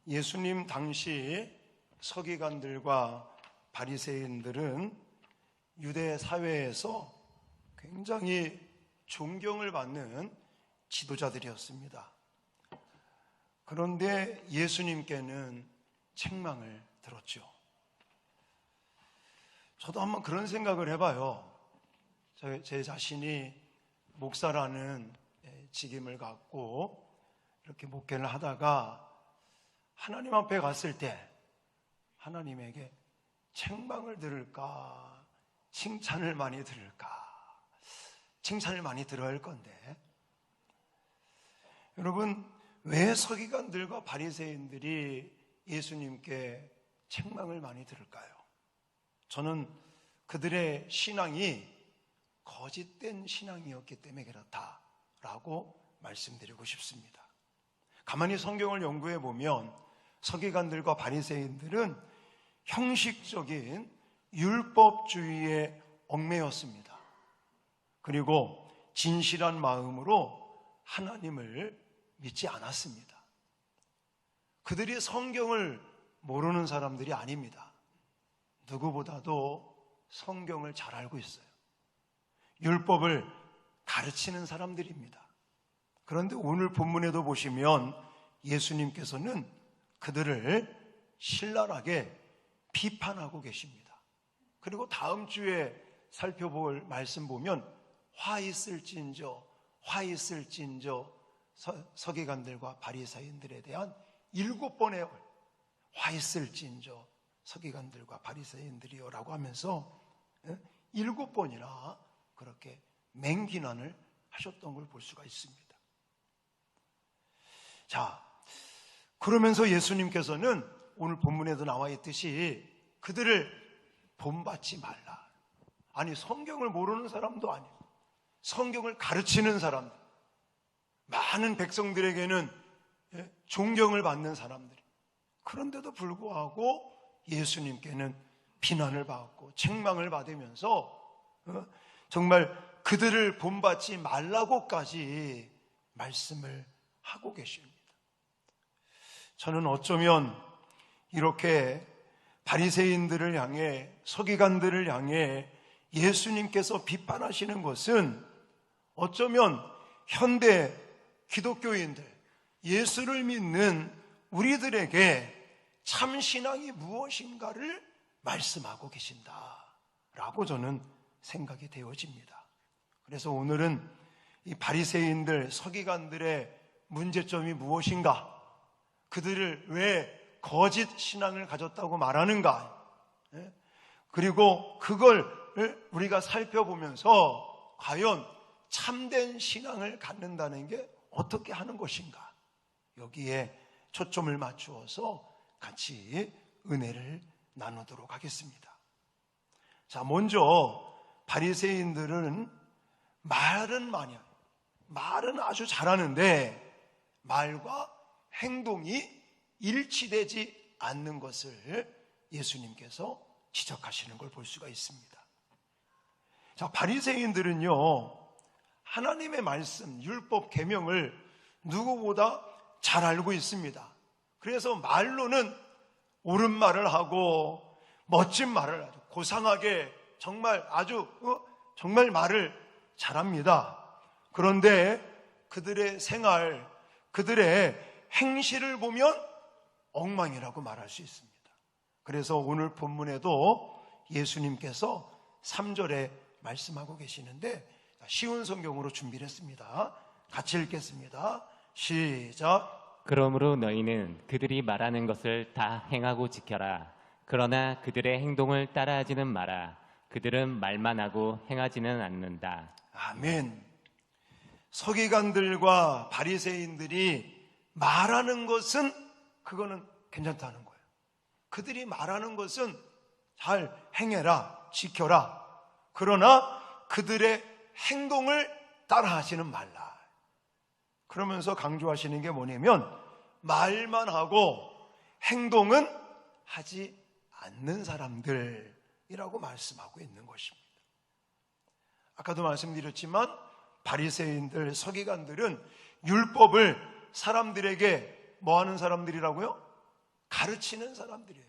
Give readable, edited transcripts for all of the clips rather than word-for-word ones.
예수님 당시 서기관들과 바리새인들은 유대 사회에서 굉장히 존경을 받는 지도자들이었습니다. 그런데 예수님께는 책망을 들었죠. 저도 한번 그런 생각을 해봐요. 제 자신이 목사라는 직임을 갖고 이렇게 목회를 하다가 하나님 앞에 갔을 때 하나님에게 책망을 들을까, 칭찬을 많이 들을까? 칭찬을 많이 들어야 할 건데, 여러분, 왜 서기관들과 바리새인들이 예수님께 책망을 많이 들을까요? 저는 그들의 신앙이 거짓된 신앙이었기 때문에 그렇다라고 말씀드리고 싶습니다. 가만히 성경을 연구해 보면 서기관들과 바리새인들은 형식적인 율법주의에 얽매였습니다. 그리고 진실한 마음으로 하나님을 믿지 않았습니다. 그들이 성경을 모르는 사람들이 아닙니다. 누구보다도 성경을 잘 알고 있어요. 율법을 가르치는 사람들입니다. 그런데 오늘 본문에도 보시면 예수님께서는 그들을 신랄하게 비판하고 계십니다. 그리고 다음 주에 살펴볼 말씀 보면 화 있을진저 서기관들과 바리새인들에 대한 7번의 화 있을진저 서기관들과 바리새인들이요 라고 하면서 7번이나 그렇게 맹비난을 하셨던 걸 볼 수가 있습니다. 자, 그러면서 예수님께서는 오늘 본문에도 나와 있듯이 그들을 본받지 말라. 아니, 성경을 모르는 사람도 아니고 성경을 가르치는 사람들, 많은 백성들에게는 존경을 받는 사람들, 그런데도 불구하고 예수님께는 비난을 받고 책망을 받으면서 정말 그들을 본받지 말라고까지 말씀을 하고 계십니다. 저는 어쩌면 이렇게 바리새인들을 향해, 서기관들을 향해 예수님께서 비판하시는 것은 어쩌면 현대 기독교인들, 예수를 믿는 우리들에게 참 신앙이 무엇인가를 말씀하고 계신다라고 저는 생각이 되어집니다. 그래서 오늘은 이 바리새인들, 서기관들의 문제점이 무엇인가, 그들을 왜 거짓 신앙을 가졌다고 말하는가, 그리고 그걸 우리가 살펴보면서 과연 참된 신앙을 갖는다는 게 어떻게 하는 것인가, 여기에 초점을 맞추어서 같이 은혜를 나누도록 하겠습니다. 자, 먼저 바리새인들은 말은 아주 잘하는데 말과 행동이 일치되지 않는 것을 예수님께서 지적하시는 걸 볼 수가 있습니다. 자, 바리새인들은요, 하나님의 말씀, 율법, 계명을 누구보다 잘 알고 있습니다. 그래서 말로는 옳은 말을 하고 멋진 말을 아주 고상하게 정말 정말 말을 잘합니다. 그런데 그들의 생활, 그들의 행실을 보면 엉망이라고 말할 수 있습니다. 그래서 오늘 본문에도 예수님께서 3절에 말씀하고 계시는데 쉬운 성경으로 준비를 했습니다. 같이 읽겠습니다. 시작. 그러므로 너희는 그들이 말하는 것을 다 행하고 지켜라. 그러나 그들의 행동을 따라하지는 마라. 그들은 말만 하고 행하지는 않는다. 아멘. 서기관들과 바리새인들이 말하는 것은 그거는 괜찮다는 거예요. 그들이 말하는 것은 잘 행해라, 지켜라. 그러나 그들의 행동을 따라하지는 말라. 그러면서 강조하시는 게 뭐냐면 말만 하고 행동은 하지 않는 사람들이라고 말씀하고 있는 것입니다. 아까도 말씀드렸지만 바리새인들, 서기관들은 율법을 사람들에게 뭐 하는 사람들이라고요? 가르치는 사람들이에요.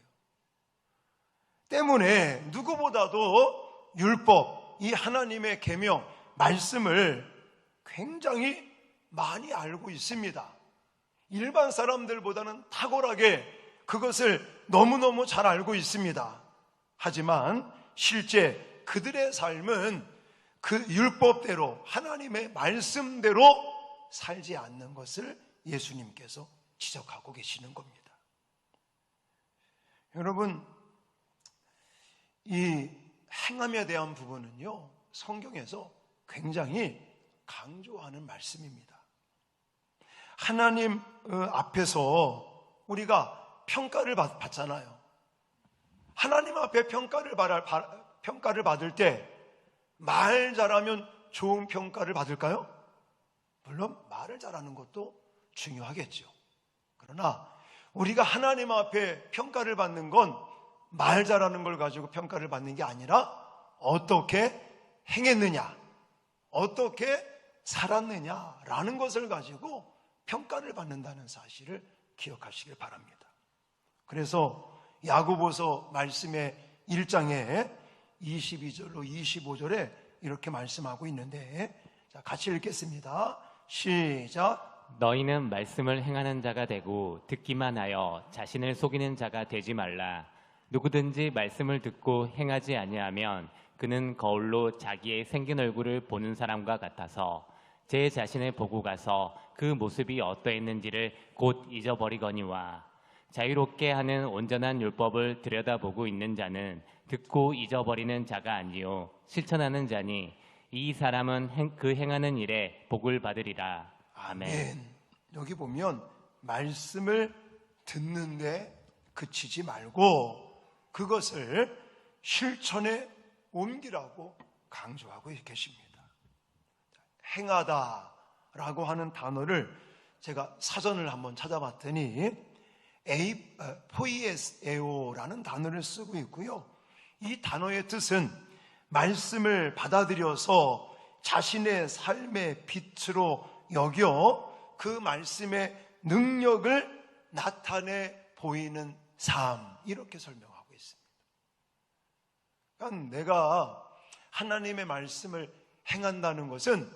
때문에 누구보다도 율법, 이 하나님의 계명, 말씀을 굉장히 많이 알고 있습니다. 일반 사람들보다는 탁월하게 그것을 너무너무 잘 알고 있습니다. 하지만 실제 그들의 삶은 그 율법대로, 하나님의 말씀대로 살지 않는 것을 예수님께서 지적하고 계시는 겁니다. 여러분, 이 행함에 대한 부분은요, 성경에서 굉장히 강조하는 말씀입니다. 하나님 앞에서 우리가 평가를 받잖아요. 하나님 앞에 평가를 받을 때 말 잘하면 좋은 평가를 받을까요? 물론 말을 잘하는 것도 중요하겠죠. 그러나 우리가 하나님 앞에 평가를 받는 건 말 잘하는 걸 가지고 평가를 받는 게 아니라 어떻게 행했느냐, 어떻게 살았느냐라는 것을 가지고 평가를 받는다는 사실을 기억하시길 바랍니다. 그래서 야고보서 말씀의 1장에 22절로 25절에 이렇게 말씀하고 있는데, 자, 같이 읽겠습니다. 시작. 너희는 말씀을 행하는 자가 되고 듣기만 하여 자신을 속이는 자가 되지 말라. 누구든지 말씀을 듣고 행하지 아니하면 그는 거울로 자기의 생긴 얼굴을 보는 사람과 같아서 제 자신을 보고 가서 그 모습이 어떠했는지를 곧 잊어버리거니와, 자유롭게 하는 온전한 율법을 들여다보고 있는 자는 듣고 잊어버리는 자가 아니요 실천하는 자니 이 사람은 그 행하는 일에 복을 받으리라. 아멘. 여기 보면 말씀을 듣는데 그치지 말고 그것을 실천에 옮기라고 강조하고 계십니다. 행하다라고 하는 단어를 제가 사전을 한번 찾아봤더니 포이에스에오라는 단어를 쓰고 있고요. 이 단어의 뜻은 말씀을 받아들여서 자신의 삶의 빛으로 여겨 그 말씀의 능력을 나타내 보이는 삶, 이렇게 설명하고 있습니다. 그러니까 내가 하나님의 말씀을 행한다는 것은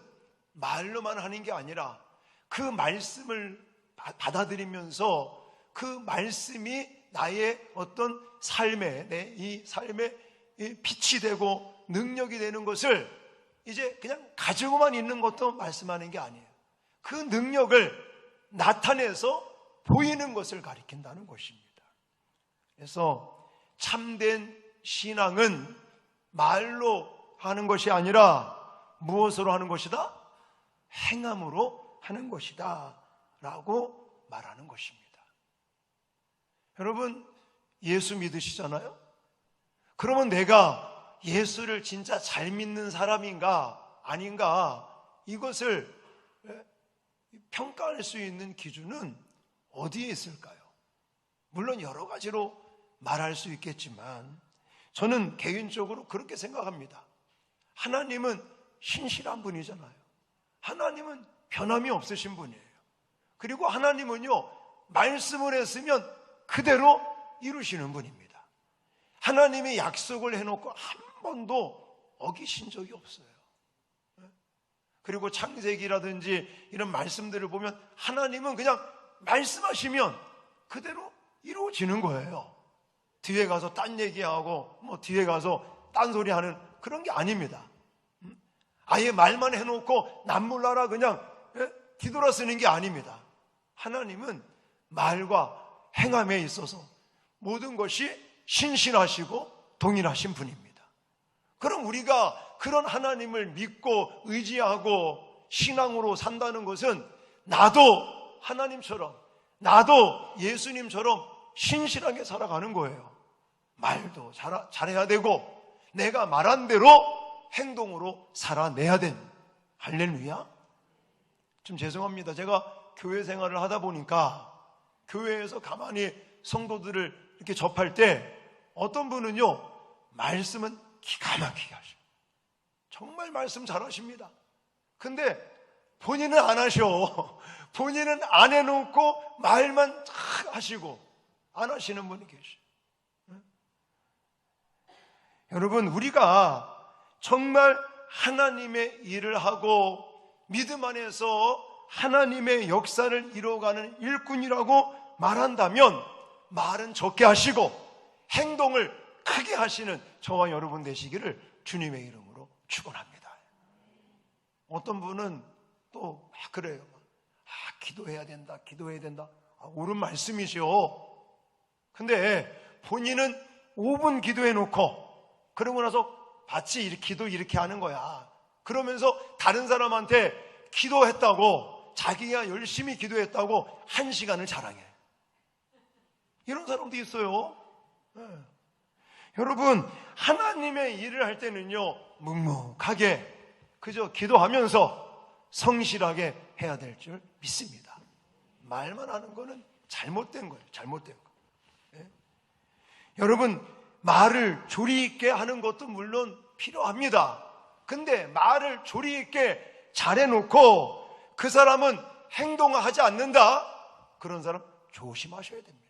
말로만 하는 게 아니라 그 말씀을 받아들이면서 그 말씀이 나의 어떤 삶에, 이 삶에 빛이 되고 능력이 되는 것을 이제 그냥 가지고만 있는 것도 말씀하는 게 아니에요. 그 능력을 나타내서 보이는 것을 가리킨다는 것입니다. 그래서 참된 신앙은 말로 하는 것이 아니라 무엇으로 하는 것이다? 행함으로 하는 것이다 라고 말하는 것입니다. 여러분, 예수 믿으시잖아요? 그러면 내가 예수를 진짜 잘 믿는 사람인가 아닌가, 이것을 평가할 수 있는 기준은 어디에 있을까요? 물론 여러 가지로 말할 수 있겠지만 저는 개인적으로 그렇게 생각합니다. 하나님은 신실한 분이잖아요. 하나님은 변함이 없으신 분이에요. 그리고 하나님은요, 말씀을 했으면 그대로 이루시는 분입니다. 하나님이 약속을 해놓고 한 번도 어기신 적이 없어요. 그리고 창세기라든지 이런 말씀들을 보면 하나님은 그냥 말씀하시면 그대로 이루어지는 거예요. 뒤에 가서 딴 얘기하고 뒤에 가서 딴 소리 하는 그런 게 아닙니다. 아예 말만 해놓고 난 몰라라 그냥 뒤돌아 쓰는 게 아닙니다. 하나님은 말과 행함에 있어서 모든 것이 신실하시고 동일하신 분입니다. 그럼 우리가 그런 하나님을 믿고 의지하고 신앙으로 산다는 것은 나도 하나님처럼, 나도 예수님처럼 신실하게 살아가는 거예요. 말도 잘해야 되고 내가 말한 대로 행동으로 살아내야 되는. 할렐루야. 좀 죄송합니다. 제가 교회 생활을 하다 보니까 교회에서 가만히 성도들을 이렇게 접할 때 어떤 분은요, 말씀은 기가 막히게 하셔. 정말 말씀 잘하십니다. 근데 본인은 안 하셔. 본인은 안 해놓고 말만 하시고 안 하시는 분이 계셔. 여러분, 우리가 정말 하나님의 일을 하고 믿음 안에서 하나님의 역사를 이루어가는 일꾼이라고 말한다면 말은 적게 하시고 행동을 크게 하시는 저와 여러분 되시기를 주님의 이름으로 축원합니다. 어떤 분은 또 그래요. 기도해야 된다, 기도해야 된다. 옳은 말씀이죠. 근데 본인은 5분 기도해 놓고 그러고 나서 같이 기도 이렇게 하는 거야. 그러면서 다른 사람한테 기도했다고, 자기가 열심히 기도했다고 1시간을 자랑해. 이런 사람도 있어요. 네. 여러분, 하나님의 일을 할 때는요, 묵묵하게 그저 기도하면서 성실하게 해야 될 줄 믿습니다. 말만 하는 거는 잘못된 거예요. 잘못된 거. 네? 여러분, 말을 조리 있게 하는 것도 물론 필요합니다. 근데 말을 조리 있게 잘해놓고 그 사람은 행동을 하지 않는다? 그런 사람 조심하셔야 됩니다.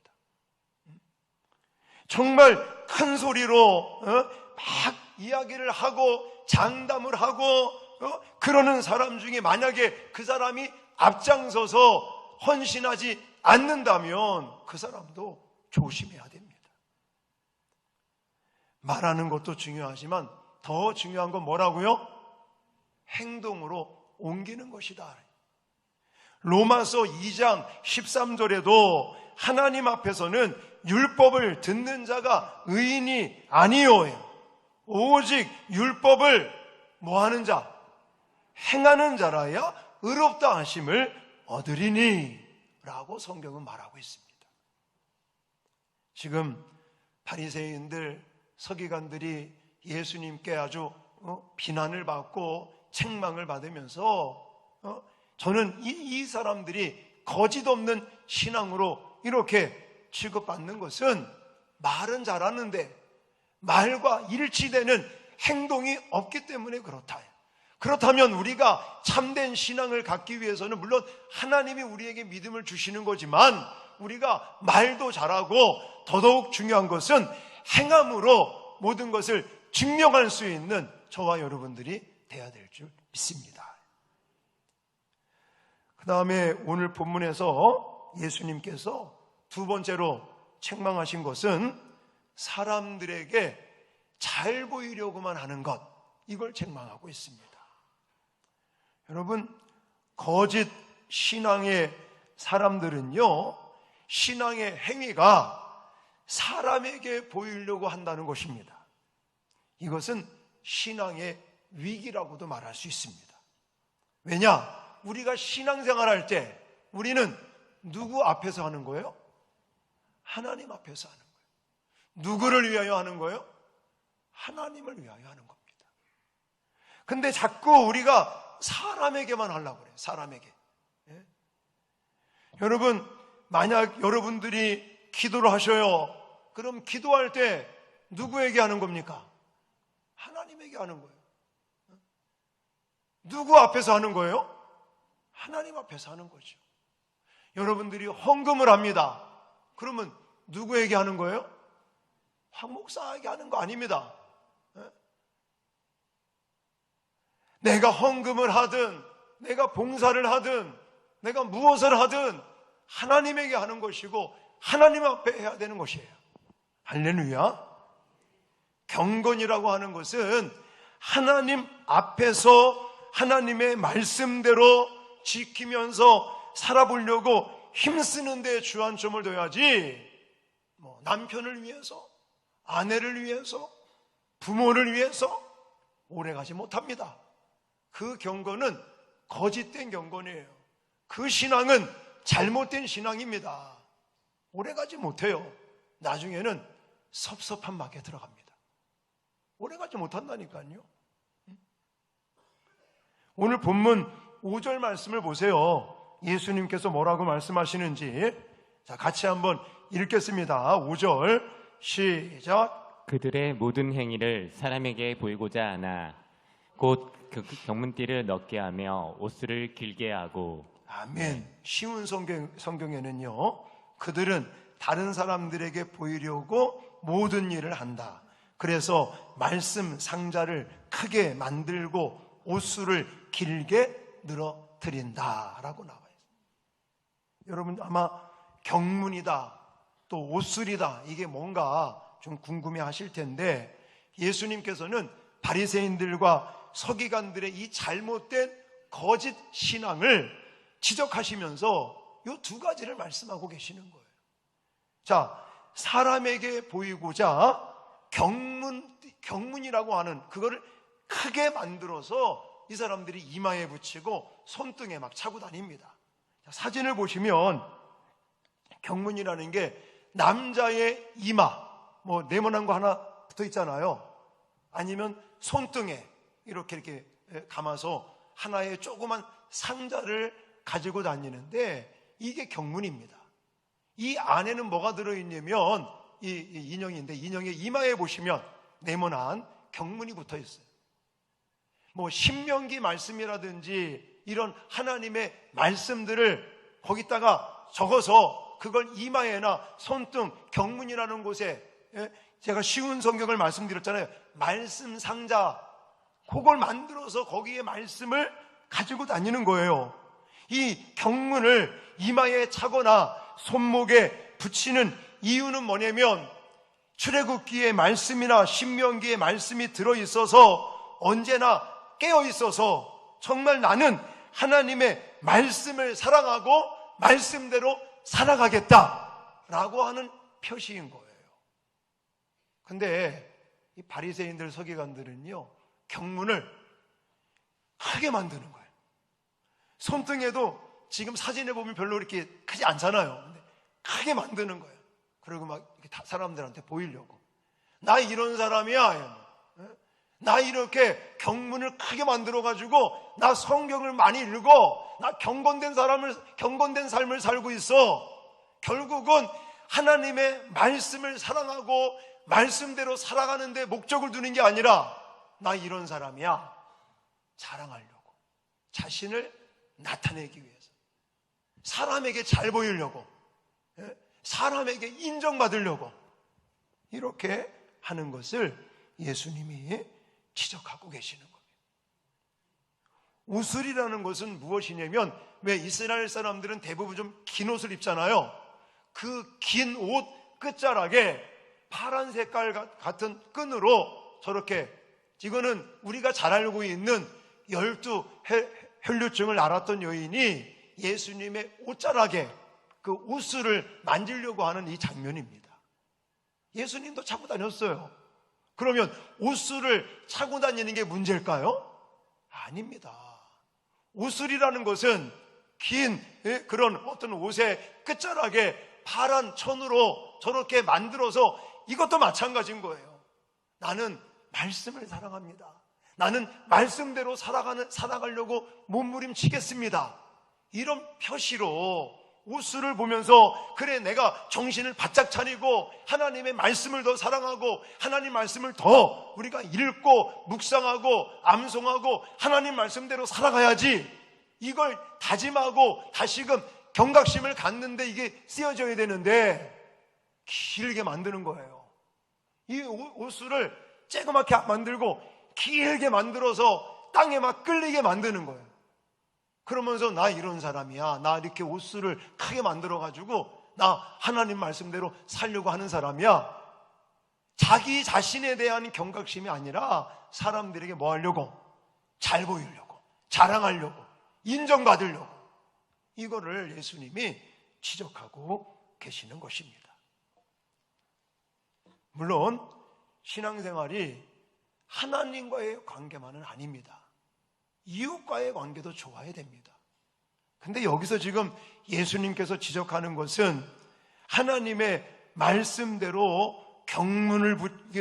정말 큰 소리로 막 이야기를 하고 장담을 하고 그러는 사람 중에 만약에 그 사람이 앞장서서 헌신하지 않는다면 그 사람도 조심해야 됩니다. 말하는 것도 중요하지만 더 중요한 건 뭐라고요? 행동으로 옮기는 것이다. 로마서 2장 13절에도 하나님 앞에서는 율법을 듣는 자가 의인이 아니요 오직 율법을 뭐하는 자? 행하는 자라야 의롭다 하심을 얻으리니 라고 성경은 말하고 있습니다. 지금 바리새인들, 서기관들이 예수님께 아주 비난을 받고 책망을 받으면서 저는 이 사람들이 거짓 없는 신앙으로 이렇게 취급받는 것은 말은 잘하는데 말과 일치되는 행동이 없기 때문에 그렇다. 그렇다면 우리가 참된 신앙을 갖기 위해서는 물론 하나님이 우리에게 믿음을 주시는 거지만 우리가 말도 잘하고 더더욱 중요한 것은 행함으로 모든 것을 증명할 수 있는 저와 여러분들이 돼야 될 줄 믿습니다. 그 다음에 오늘 본문에서 예수님께서 두 번째로 책망하신 것은 사람들에게 잘 보이려고만 하는 것, 이걸 책망하고 있습니다. 여러분, 거짓 신앙의 사람들은요, 신앙의 행위가 사람에게 보이려고 한다는 것입니다. 이것은 신앙의 위기라고도 말할 수 있습니다. 왜냐? 우리가 신앙생활 할 때 우리는 누구 앞에서 하는 거예요? 하나님 앞에서 하는 거예요. 누구를 위하여 하는 거예요? 하나님을 위하여 하는 겁니다. 근데 자꾸 우리가 사람에게만 하려고 그래요. 사람에게. 예? 여러분, 만약 여러분들이 기도를 하셔요. 그럼 기도할 때 누구에게 하는 겁니까? 하나님에게 하는 거예요. 누구 앞에서 하는 거예요? 하나님 앞에서 하는 거죠. 여러분들이 헌금을 합니다. 그러면 누구에게 하는 거예요? 황 목사에게 하는 거 아닙니다. 내가 헌금을 하든 내가 봉사를 하든 내가 무엇을 하든 하나님에게 하는 것이고 하나님 앞에 해야 되는 것이에요. 할렐루야. 경건이라고 하는 것은 하나님 앞에서 하나님의 말씀대로 지키면서 살아보려고 힘쓰는 데 주안점을 둬야지, 남편을 위해서, 아내를 위해서, 부모를 위해서 오래가지 못합니다. 그 경건은 거짓된 경건이에요. 그 신앙은 잘못된 신앙입니다. 오래가지 못해요. 나중에는 섭섭한 막에 들어갑니다. 오래가지 못한다니까요. 오늘 본문 5절 말씀을 보세요. 예수님께서 뭐라고 말씀하시는지 자, 같이 한번 읽겠습니다. 5절 시작. 그들의 모든 행위를 사람에게 보이고자 하나 곧 그 경문띠를 넣게 하며 옷을 길게 하고. 아멘. 쉬운 성경에는요, 그들은 다른 사람들에게 보이려고 모든 일을 한다. 그래서 말씀 상자를 크게 만들고 옷수를 길게 늘어뜨린다라고 나와 있어요. 여러분 아마 경문이다 또 옷술이다 이게 뭔가 좀 궁금해하실 텐데, 예수님께서는 바리새인들과 서기관들의 이 잘못된 거짓 신앙을 지적하시면서 이 두 가지를 말씀하고 계시는 거예요. 자, 사람에게 보이고자 경문이라고 하는 그거를 크게 만들어서 이 사람들이 이마에 붙이고 손등에 막 차고 다닙니다. 자, 사진을 보시면 경문이라는 게 남자의 이마, 뭐 네모난 거 하나 붙어 있잖아요. 아니면 손등에 이렇게 감아서 하나의 조그만 상자를 가지고 다니는데 이게 경문입니다. 이 안에는 뭐가 들어있냐면 이 인형인데, 인형의 이마에 보시면 네모난 경문이 붙어 있어요. 뭐 신명기 말씀이라든지 이런 하나님의 말씀들을 거기다가 적어서 그걸 이마에나 손등 경문이라는 곳에, 제가 쉬운 성경을 말씀드렸잖아요. 말씀 상자, 그걸 만들어서 거기에 말씀을 가지고 다니는 거예요. 이 경문을 이마에 차거나 손목에 붙이는 이유는 뭐냐면 출애굽기의 말씀이나 신명기의 말씀이 들어있어서 언제나 깨어있어서 정말 나는 하나님의 말씀을 사랑하고 말씀대로 살아가겠다라고 하는 표시인 거예요. 근데 이 바리새인들 서기관들은요, 경문을 크게 만드는 거예요. 손등에도 지금 사진에 보면 별로 이렇게 크지 않잖아요. 근데 크게 만드는 거예요. 그리고 막 이렇게 사람들한테 보이려고. 나 이런 사람이야. 나 이렇게 경문을 크게 만들어가지고 나 성경을 많이 읽어. 나 경건된 삶을 살고 있어. 결국은 하나님의 말씀을 사랑하고 말씀대로 살아가는데 목적을 두는 게 아니라 나 이런 사람이야. 자랑하려고. 자신을 나타내기 위해서. 사람에게 잘 보이려고. 사람에게 인정받으려고. 이렇게 하는 것을 예수님이 지적하고 계시는 겁니다. 우슬이라는 것은 무엇이냐면, 왜 이스라엘 사람들은 대부분 좀 긴 옷을 입잖아요. 그 긴 옷 끝자락에 파란 색깔 같은 끈으로 저렇게, 이거는 우리가 잘 알고 있는 12 혈류증을 앓았던 여인이 예수님의 옷자락에 그 우슬을 만지려고 하는 이 장면입니다. 예수님도 차고 다녔어요. 그러면 우슬을 차고 다니는 게 문제일까요? 아닙니다. 우슬이라는 것은 긴 그런 어떤 옷의 끝자락에 파란 천으로 저렇게 만들어서 이것도 마찬가지인 거예요. 나는 말씀을 사랑합니다. 나는 말씀대로 살아가려고 몸부림치겠습니다. 이런 표시로 우스를 보면서, 그래 내가 정신을 바짝 차리고 하나님의 말씀을 더 사랑하고 하나님 말씀을 더 우리가 읽고 묵상하고 암송하고 하나님 말씀대로 살아가야지, 이걸 다짐하고 다시금 경각심을 갖는데 이게 쓰여져야 되는데 길게 만드는 거예요. 이 우스를 쬐그맣게 만들고 길게 만들어서 땅에 막 끌리게 만드는 거예요. 그러면서 나 이런 사람이야. 나 이렇게 옷수를 크게 만들어가지고 나 하나님 말씀대로 살려고 하는 사람이야. 자기 자신에 대한 경각심이 아니라 사람들에게 뭐 하려고? 잘 보이려고, 자랑하려고, 인정받으려고. 이거를 예수님이 지적하고 계시는 것입니다. 물론 신앙생활이 하나님과의 관계만은 아닙니다. 이웃과의 관계도 좋아야 됩니다. 근데 여기서 지금 예수님께서 지적하는 것은 하나님의 말씀대로 경문을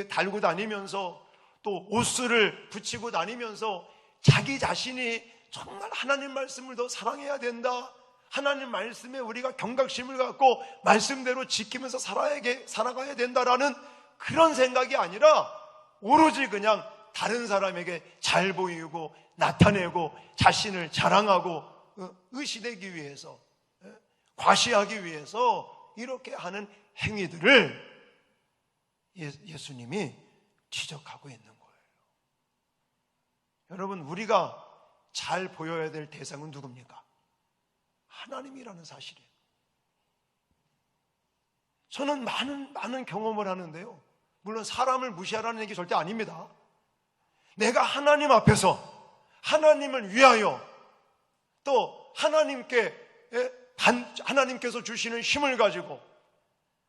달고 다니면서 또 옷을 붙이고 다니면서 자기 자신이 정말 하나님 말씀을 더 사랑해야 된다, 하나님 말씀에 우리가 경각심을 갖고 말씀대로 지키면서 살아가야 된다라는 그런 생각이 아니라 오로지 그냥 다른 사람에게 잘 보이고 나타내고 자신을 자랑하고 의시되기 위해서, 과시하기 위해서 이렇게 하는 행위들을 예수님이 지적하고 있는 거예요. 여러분, 우리가 잘 보여야 될 대상은 누굽니까? 하나님이라는 사실이에요. 저는 많은 경험을 하는데요, 물론 사람을 무시하라는 얘기 절대 아닙니다. 내가 하나님 앞에서 하나님을 위하여 또 하나님께서 주시는 힘을 가지고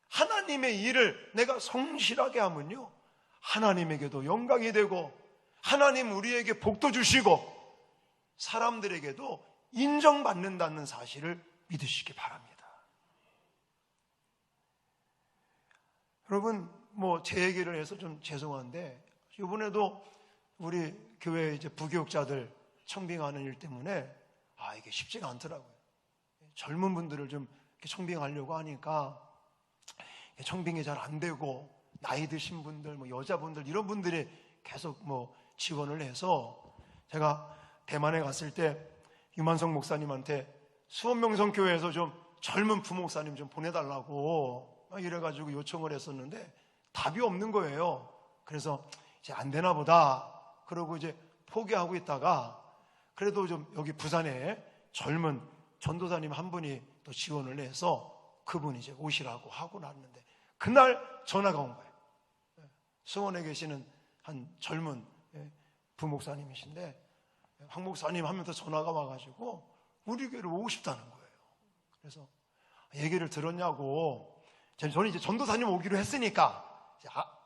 하나님의 일을 내가 성실하게 하면요, 하나님에게도 영광이 되고 하나님 우리에게 복도 주시고 사람들에게도 인정받는다는 사실을 믿으시기 바랍니다. 여러분, 제 얘기를 해서 좀 죄송한데, 이번에도 우리 교회 이제 부교육자들 청빙하는 일 때문에 이게 쉽지가 않더라고요. 젊은 분들을 좀 이렇게 청빙하려고 하니까 청빙이 잘 안 되고, 나이 드신 분들, 여자분들 이런 분들이 계속 지원을 해서, 제가 대만에 갔을 때 유만성 목사님한테 수원명성교회에서 좀 젊은 부목사님 좀 보내달라고 이래가지고 요청을 했었는데 답이 없는 거예요. 그래서 이제 안 되나 보다 그러고 이제 포기하고 있다가, 그래도 좀 여기 부산에 젊은 전도사님 한 분이 또 지원을 해서 그분이 이제 오시라고 하고 났는데, 그날 전화가 온 거예요. 수원에 계시는 한 젊은 부목사님이신데, 황 목사님 하면서 전화가 와가지고 우리 교회로 오고 싶다는 거예요. 그래서 얘기를 들었냐고, 저는 이제 전도사님 오기로 했으니까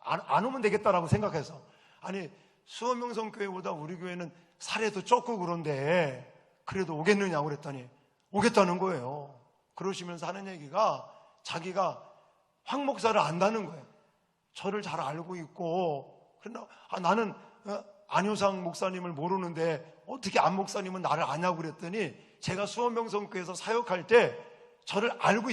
안 오면 되겠다라고 생각해서, 아니 수원명성교회보다 우리 교회는 사례도 적고 그런데 그래도 오겠느냐고 그랬더니 오겠다는 거예요. 그러시면서 하는 얘기가, 자기가 황 목사를 안다는 거예요. 저를 잘 알고 있고, 그러나 나는 안효상 목사님을 모르는데 어떻게 안 목사님은 나를 아냐고 그랬더니, 제가 수원명성교회에서 사역할 때 저를 알고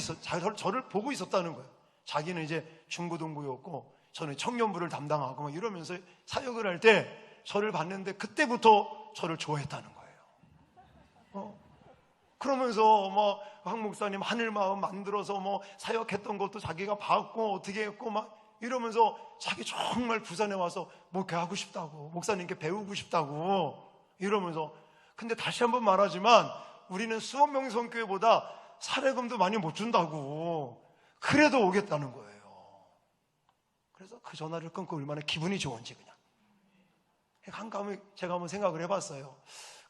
저를 보고 있었다는 거예요. 자기는 이제 중고등부였고 저는 청년부를 담당하고 이러면서 사역을 할 때 저를 봤는데 그때부터 저를 좋아했다는 거예요. 그러면서 황 목사님 하늘마음 만들어서 사역했던 것도 자기가 봤고 어떻게 했고 이러면서 자기 정말 부산에 와서 목회하고 싶다고, 목사님께 배우고 싶다고 이러면서, 근데 다시 한번 말하지만 우리는 수원명성교회보다 사례금도 많이 못 준다고, 그래도 오겠다는 거예요. 그래서 그 전화를 끊고 얼마나 기분이 좋은지, 그냥 한감에 제가 한번 생각을 해봤어요.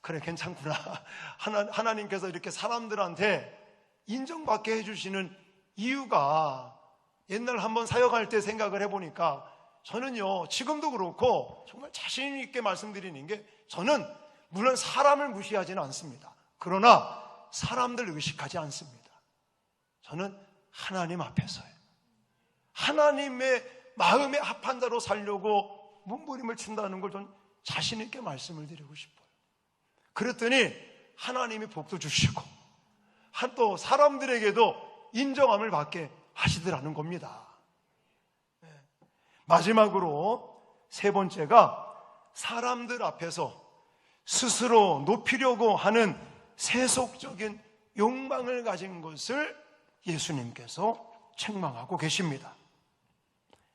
그래, 괜찮구나. 하나님께서 이렇게 사람들한테 인정받게 해주시는 이유가, 옛날 한번 사역할 때 생각을 해보니까, 저는요 지금도 그렇고 정말 자신 있게 말씀드리는 게, 저는 물론 사람을 무시하지는 않습니다. 그러나 사람들 의식하지 않습니다. 저는 하나님 앞에서요, 하나님의 마음에 합한 자로 살려고 몸부림을 친다는 걸 전 자신 있게 말씀을 드리고 싶어요. 그랬더니 하나님이 복도 주시고 또 사람들에게도 인정함을 받게 하시더라는 겁니다. 마지막으로 세 번째가, 사람들 앞에서 스스로 높이려고 하는 세속적인 욕망을 가진 것을 예수님께서 책망하고 계십니다.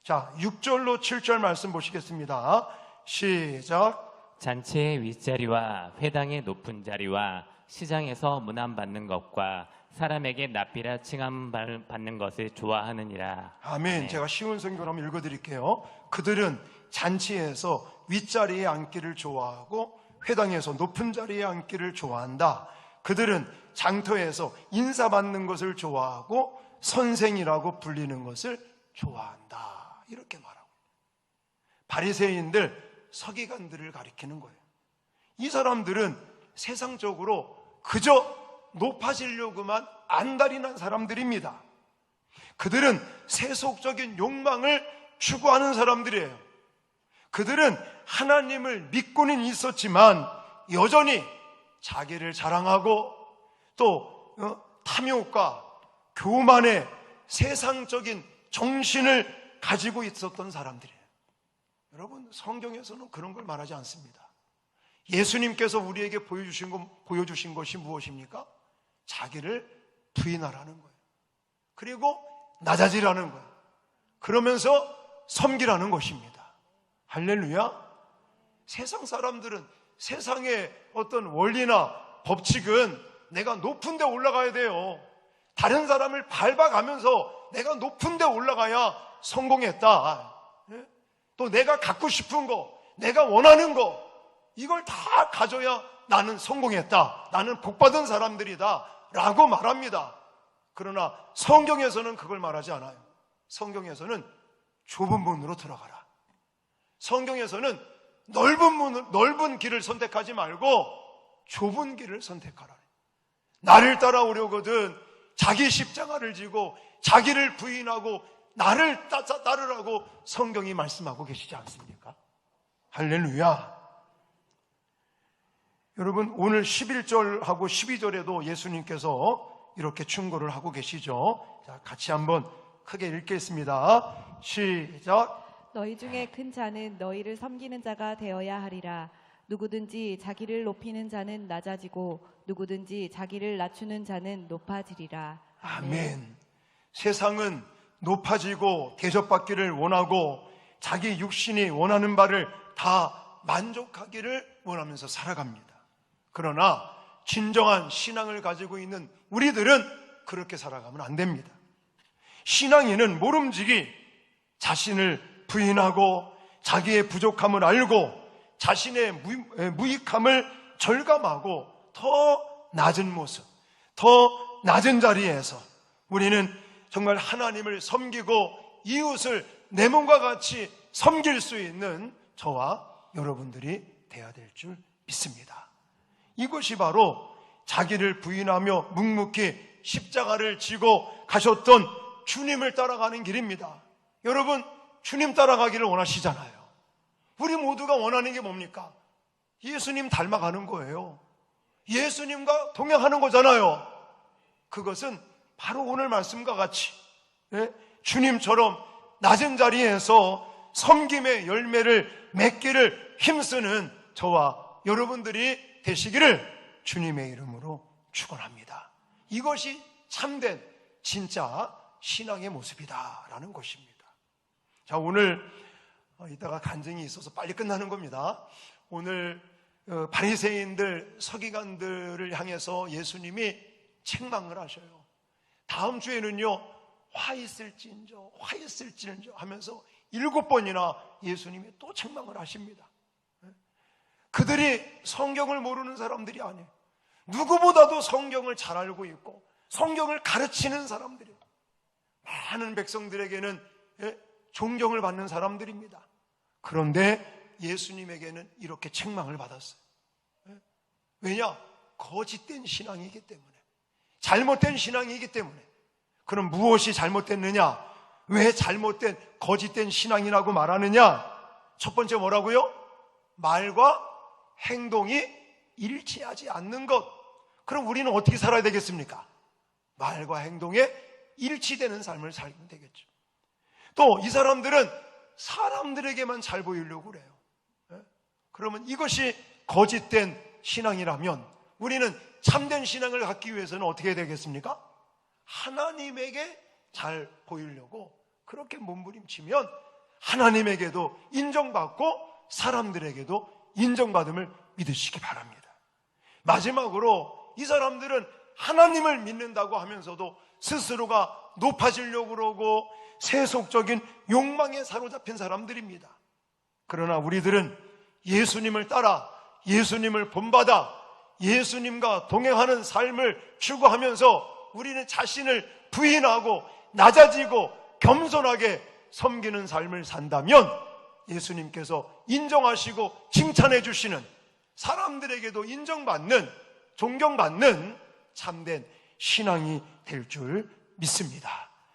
자, 6절로 7절 말씀 보시겠습니다. 시작. 잔치의 윗자리와 회당의 높은 자리와 시장에서 문안받는 것과 사람에게 납비라 칭함받는 것을 좋아하느니라. 아멘. 네. 제가 쉬운 성경을 한번 읽어드릴게요. 그들은 잔치에서 윗자리에 앉기를 좋아하고 회당에서 높은 자리에 앉기를 좋아한다. 그들은 장터에서 인사받는 것을 좋아하고 선생이라고 불리는 것을 좋아한다. 이렇게 말하고, 바리새인들, 서기관들을 가리키는 거예요. 이 사람들은 세상적으로 그저 높아지려고만 안달이 난 사람들입니다. 그들은 세속적인 욕망을 추구하는 사람들이에요. 그들은 하나님을 믿고는 있었지만 여전히 자기를 자랑하고 또 탐욕과 교만의 세상적인 정신을 가지고 있었던 사람들이에요. 여러분, 성경에서는 그런 걸 말하지 않습니다. 예수님께서 우리에게 보여주신 것이 무엇입니까? 자기를 부인하라는 거예요. 그리고 낮아지라는 거예요. 그러면서 섬기라는 것입니다. 할렐루야. 세상 사람들은 세상의 어떤 원리나 법칙은 내가 높은 데 올라가야 돼요. 다른 사람을 밟아가면서 내가 높은 데 올라가야 성공했다. 또 내가 갖고 싶은 거, 내가 원하는 거, 이걸 다 가져야 나는 성공했다. 나는 복받은 사람들이다. 라고 말합니다. 그러나 성경에서는 그걸 말하지 않아요. 성경에서는 좁은 문으로 들어가라. 성경에서는 넓은 길을 선택하지 말고 좁은 길을 선택하라. 나를 따라오려거든 자기 십자가를 지고 자기를 부인하고 나를 따르라고 성경이 말씀하고 계시지 않습니까? 할렐루야. 여러분, 오늘 11절하고 12절에도 예수님께서 이렇게 충고를 하고 계시죠. 자, 같이 한번 크게 읽겠습니다. 시작. 너희 중에 큰 자는 너희를 섬기는 자가 되어야 하리라. 누구든지 자기를 높이는 자는 낮아지고 누구든지 자기를 낮추는 자는 높아지리라. 아멘. 세상은 높아지고 대접받기를 원하고 자기 육신이 원하는 바를 다 만족하기를 원하면서 살아갑니다. 그러나 진정한 신앙을 가지고 있는 우리들은 그렇게 살아가면 안 됩니다. 신앙인은 모름지기 자신을 부인하고 자기의 부족함을 알고 자신의 무익함을 절감하고 더 낮은 모습, 더 낮은 자리에서 우리는 정말 하나님을 섬기고 이웃을 내 몸과 같이 섬길 수 있는 저와 여러분들이 돼야 될 줄 믿습니다. 이것이 바로 자기를 부인하며 묵묵히 십자가를 지고 가셨던 주님을 따라가는 길입니다. 여러분, 주님 따라가기를 원하시잖아요. 우리 모두가 원하는 게 뭡니까? 예수님 닮아가는 거예요. 예수님과 동행하는 거잖아요. 그것은 바로 오늘 말씀과 같이 주님처럼 낮은 자리에서 섬김의 열매를 맺기를 힘쓰는 저와 여러분들이 되시기를 주님의 이름으로 축원합니다. 이것이 참된 진짜 신앙의 모습이다라는 것입니다. 자, 오늘 이따가 간증이 있어서 빨리 끝나는 겁니다. 오늘 바리새인들, 서기관들을 향해서 예수님이 책망을 하셔요. 다음 주에는요, 화 있을진저 하면서 7번이나 예수님이 또 책망을 하십니다. 그들이 성경을 모르는 사람들이 아니에요. 누구보다도 성경을 잘 알고 있고 성경을 가르치는 사람들이에요. 많은 백성들에게는 존경을 받는 사람들입니다. 그런데 예수님에게는 이렇게 책망을 받았어요. 왜냐? 거짓된 신앙이기 때문에, 잘못된 신앙이기 때문에. 그럼 무엇이 잘못됐느냐? 왜 잘못된 거짓된 신앙이라고 말하느냐? 첫 번째 뭐라고요? 말과 행동이 일치하지 않는 것. 그럼 우리는 어떻게 살아야 되겠습니까? 말과 행동에 일치되는 삶을 살면 되겠죠. 또 이 사람들은 사람들에게만 잘 보이려고 그래요. 그러면 이것이 거짓된 신앙이라면 우리는 참된 신앙을 갖기 위해서는 어떻게 해야 되겠습니까? 하나님에게 잘 보이려고 그렇게 몸부림치면 하나님에게도 인정받고 사람들에게도 인정받음을 믿으시기 바랍니다. 마지막으로 이 사람들은 하나님을 믿는다고 하면서도 스스로가 높아지려고 그러고 세속적인 욕망에 사로잡힌 사람들입니다. 그러나 우리들은 예수님을 따라 예수님을 본받아 예수님과 동행하는 삶을 추구하면서 우리는 자신을 부인하고 낮아지고 겸손하게 섬기는 삶을 산다면 예수님께서 인정하시고 칭찬해 주시는, 사람들에게도 인정받는, 존경받는 참된 신앙이 될 줄 믿습니다.